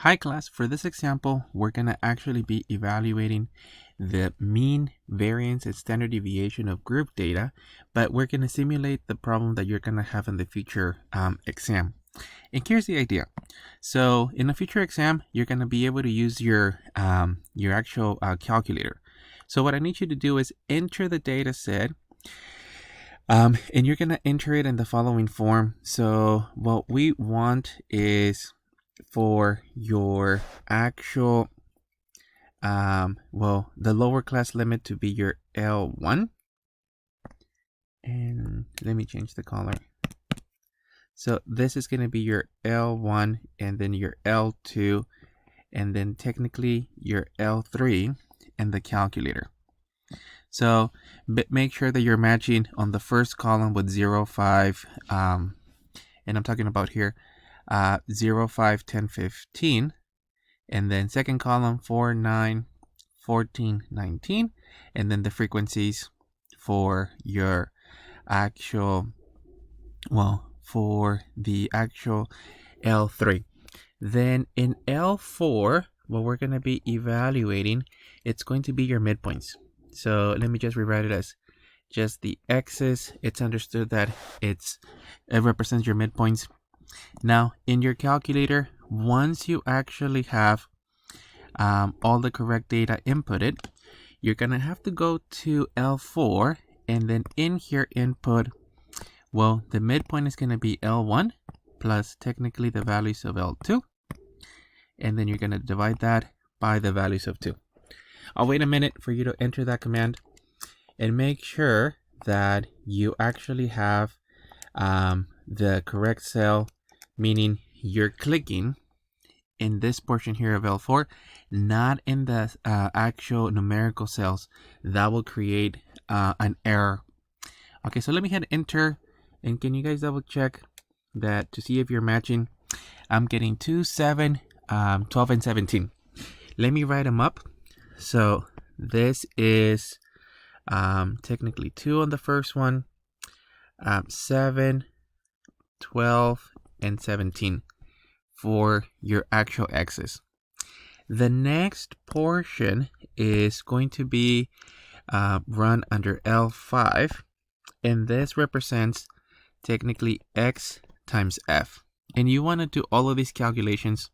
Hi class, for this example, we're going to actually be evaluating the mean, variance, and standard deviation of group data, but we're going to simulate the problem that you're going to have in the future exam. And here's the idea. So in a future exam, you're going to be able to use your actual calculator. So what I need you to do is enter the data set, and you're going to enter it in the following form. So what we want is for your actual the lower class limit to be your L1, and let me change the color. So this is going to be your L1, and then your L2, and then technically your L3 and the calculator. So make sure that you're matching on the first column with 0, 5, and I'm talking about here 0, 5, 10, 15, and then second column 4, 9, 14, 19, and then the frequencies for your actual, for the actual L3. Then in L4, what we're going to be evaluating, it's going to be your midpoints. So let me just rewrite it as just the x's. It's understood that it represents your midpoints. Now in your calculator, once you actually have all the correct data inputted, you're gonna have to go to L4, and then in here input, the midpoint is gonna be L1 plus technically the values of L2, and then you're gonna divide that by the values of 2. I'll wait a minute for you to enter that command and make sure that you actually have the correct cell, meaning you're clicking in this portion here of L4, not in the actual numerical cells. That will create an error. Okay, so let me hit enter, and can you guys double check that to see if you're matching? I'm getting 2, 7, 12, and 17. Let me write them up. So this is technically 2 on the first one, 7, 12, and 17 for your actual x's. The next portion is going to be run under L5, and this represents technically x times f. And you want to do all of these calculations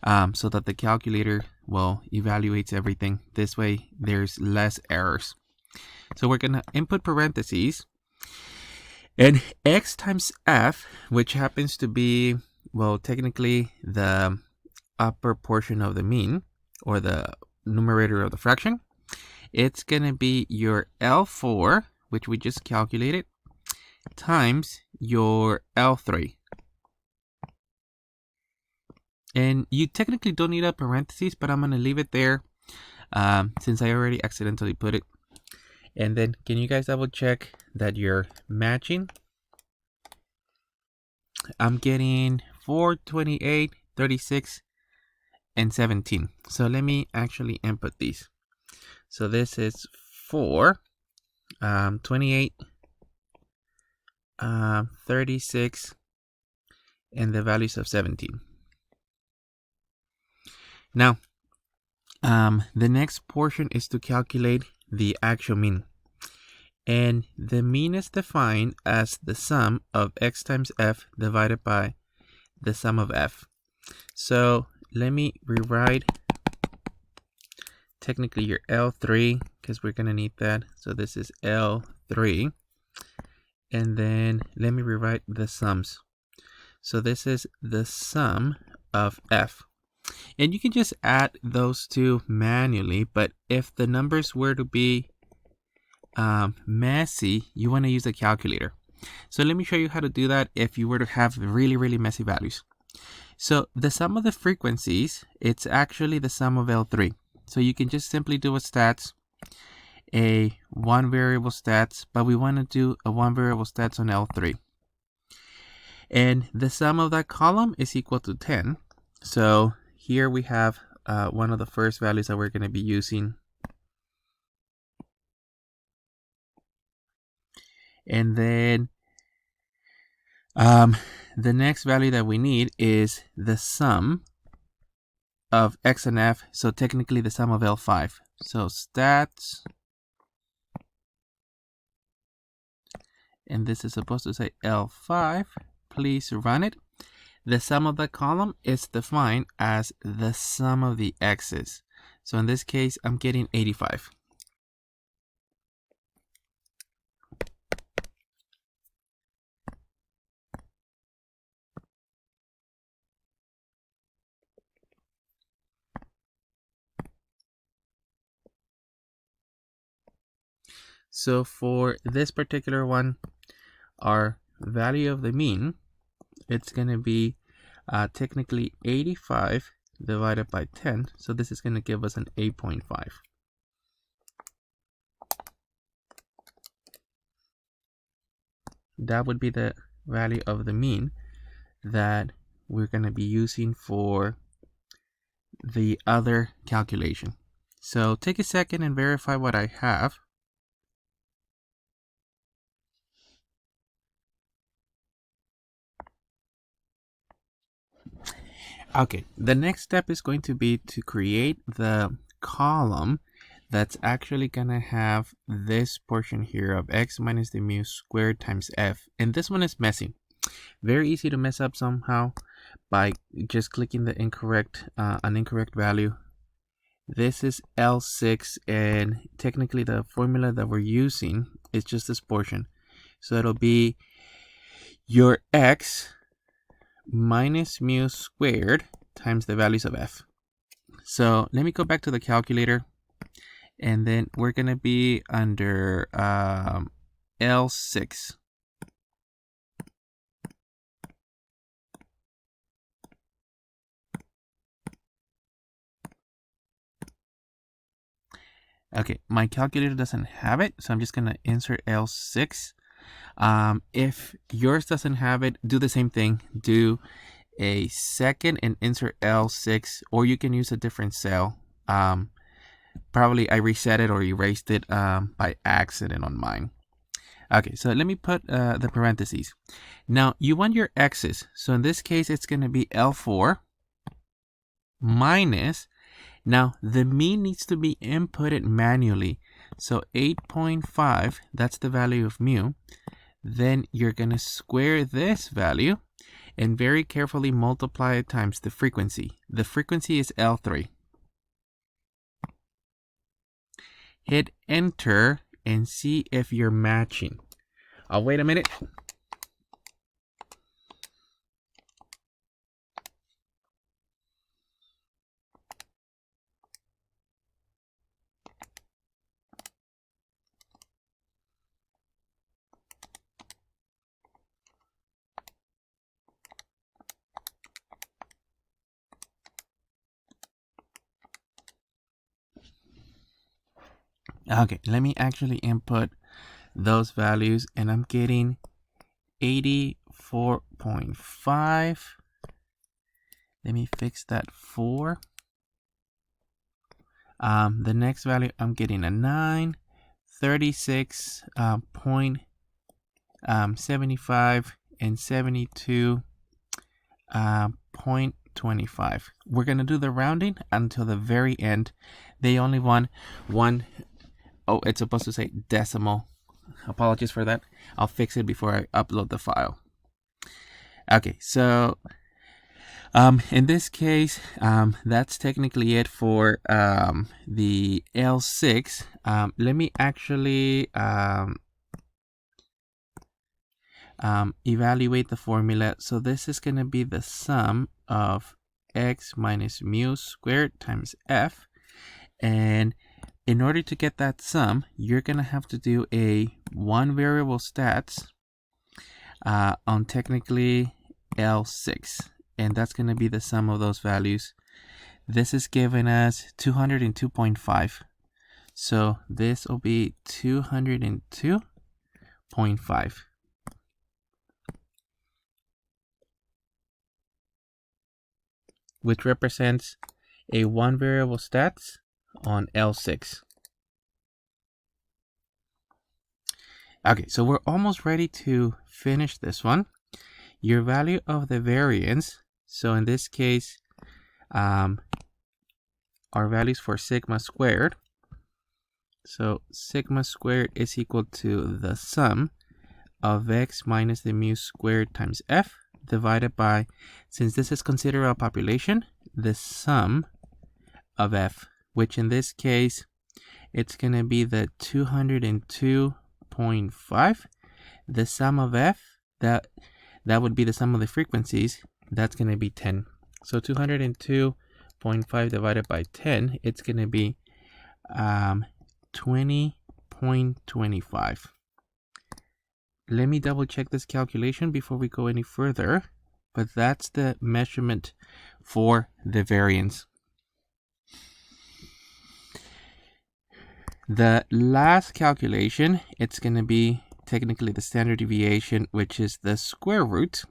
so that the calculator evaluates everything. This way there's less errors. So we're going to input parentheses, and x times f, which happens to be, technically the upper portion of the mean, or the numerator of the fraction, it's going to be your L4, which we just calculated, times your L3. And you technically don't need a parentheses, but I'm going to leave it there since I already accidentally put it. And then can you guys double check that you're matching? I'm getting 4, 28, 36, and 17. So let me actually input these. So this is 4, 28, 36, and the values of 17. Now, the next portion is to calculate the actual mean. And the mean is defined as the sum of x times f divided by the sum of f. So let me rewrite technically your L3, because we're going to need that. So this is L3. And then let me rewrite the sums. So this is the sum of f. And you can just add those two manually, but if the numbers were to be messy, you want to use a calculator. So let me show you how to do that if you were to have really, really messy values. So the sum of the frequencies, it's actually the sum of L3. So you can just simply do a stats, a one variable stats, but we want to do a one variable stats on L3. And the sum of that column is equal to 10. So here we have one of the first values that we're going to be using. And then the next value that we need is the sum of X and F, so technically the sum of L5. So stats, and this is supposed to say L5. Please run it. The sum of the column is defined as the sum of the x's. So in this case, I'm getting 85. So for this particular one, our value of the mean, it's going to be technically 85 divided by 10. So this is going to give us an 8.5. That would be the value of the mean that we're going to be using for the other calculation. So take a second and verify what I have. Okay, the next step is going to be to create the column that's actually gonna have this portion here of x minus the mu squared times f. And this one is messy. Very easy to mess up somehow by just clicking the incorrect, an incorrect value. This is L6, and technically the formula that we're using is just this portion. So it'll be your x minus mu squared times the values of f. So let me go back to the calculator, and then we're going to be under L6. Okay, my calculator doesn't have it, so I'm just going to insert L6. If yours doesn't have it, do the same thing. Do a second and insert L6, or you can use a different cell. Probably I reset it or erased it by accident on mine. Okay, so let me put the parentheses. Now you want your x's, so in this case it's going to be L4 minus, now the mean needs to be inputted manually, so 8.5, that's the value of mu. Then you're going to square this value and very carefully multiply it times the frequency. The frequency is L3. Hit enter and see if you're matching. I'll wait a minute. Okay, let me actually input those values, and I'm getting 84.5. Let me fix that 4. The next value, I'm getting a 9, 36.75, and 72.25. We're gonna do the rounding until the very end. They only want one. Oh, it's supposed to say decimal. Apologies for that. I'll fix it before I upload the file. Okay, so in this case, that's technically it for the L6. Let me actually evaluate the formula. So this is going to be the sum of x minus mu squared times f. And in order to get that sum, you're going to have to do a one variable stats on technically L6. And that's going to be the sum of those values. This is giving us 202.5. So this will be 202.5. Which represents a one variable stats on L6. Okay, so we're almost ready to finish this one. Your value of the variance, so in this case, our values for sigma squared. So sigma squared is equal to the sum of x minus the mu squared times f divided by, since this is considered a population, the sum of f, which in this case, it's going to be the 202.5. The sum of f, that would be the sum of the frequencies, that's going to be 10. So 202.5 divided by 10, it's going to be 20.25. Let me double check this calculation before we go any further, but that's the measurement for the variance. The last calculation, it's going to be technically the standard deviation, which is the square root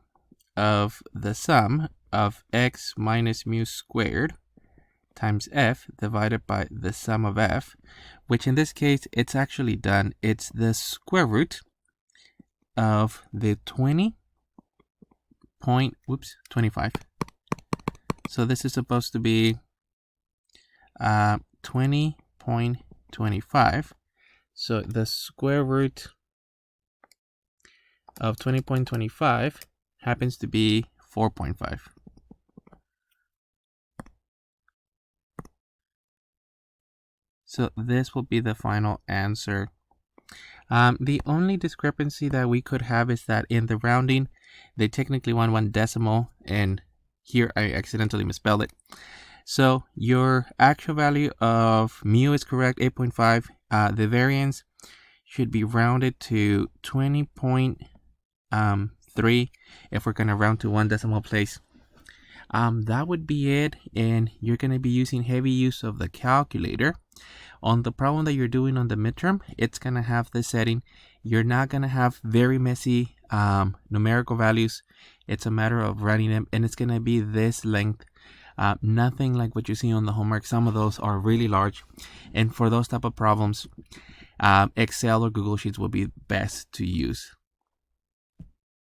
of the sum of x minus mu squared times f divided by the sum of f, which in this case, it's actually done. It's the square root of the 20.25. So this is supposed to be 20.25. So the square root of 20.25 happens to be 4.5. So this will be the final answer. The only discrepancy that we could have is that in the rounding, they technically want 1 decimal, and here I accidentally misspelled it. So your actual value of mu is correct, 8.5. The variance should be rounded to 20.3 if we're going to round to 1 decimal place. That would be it, and you're going to be using heavy use of the calculator. On the problem that you're doing on the midterm, it's going to have this setting. You're not going to have very messy numerical values. It's a matter of writing them, and it's going to be this length. Nothing like what you see on the homework. Some of those are really large, and for those type of problems, Excel or Google Sheets will be best to use.